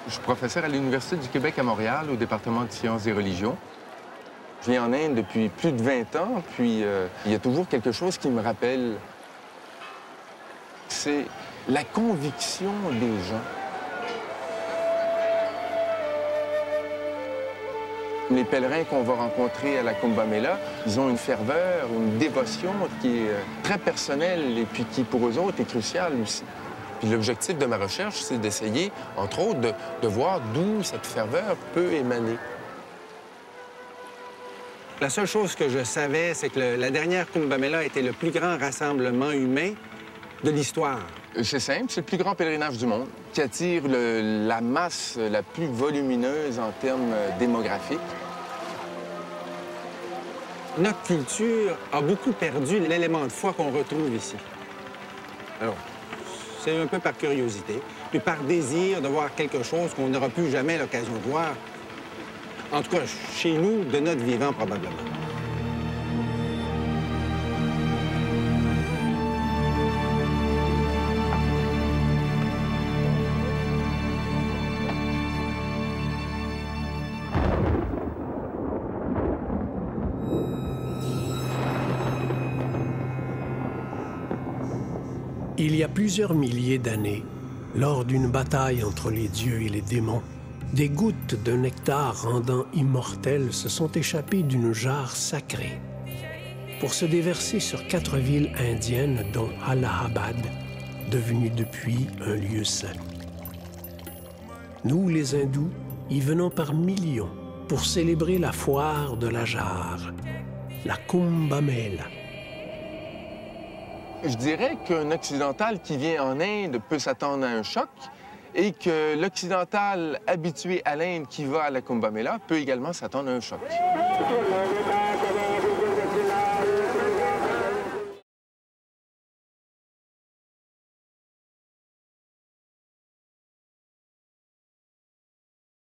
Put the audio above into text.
Je suis professeur à l'Université du Québec à Montréal, au département de sciences et religions. Je vis en Inde depuis plus de 20 ans, puis il y a toujours quelque chose qui me rappelle. C'est la conviction des gens. Les pèlerins qu'on va rencontrer à la Kumbh Mela, ils ont une ferveur, une dévotion qui est très personnelle et puis qui, pour eux autres, est cruciale aussi. Puis l'objectif de ma recherche, c'est d'essayer, entre autres, de voir d'où cette ferveur peut émaner. La seule chose que je savais, c'est que la dernière Kumbh Mela était le plus grand rassemblement humain de l'histoire. C'est simple, c'est le plus grand pèlerinage du monde qui attire la masse la plus volumineuse en termes démographiques. Notre culture a beaucoup perdu l'élément de foi qu'on retrouve ici. Alors, c'est un peu par curiosité, puis par désir de voir quelque chose qu'on n'aura plus jamais l'occasion de voir. En tout cas, chez nous, de notre vivant, probablement. Il y a plusieurs milliers d'années, lors d'une bataille entre les dieux et les démons, des gouttes de nectar rendant immortels se sont échappées d'une jarre sacrée pour se déverser sur 4 villes indiennes, dont Allahabad, devenue depuis un lieu saint. Nous, les hindous, y venons par millions pour célébrer la foire de la jarre, la Kumbh Mela. Je dirais qu'un occidental qui vient en Inde peut s'attendre à un choc et que l'occidental habitué à l'Inde qui va à la Kumbh Mela peut également s'attendre à un choc.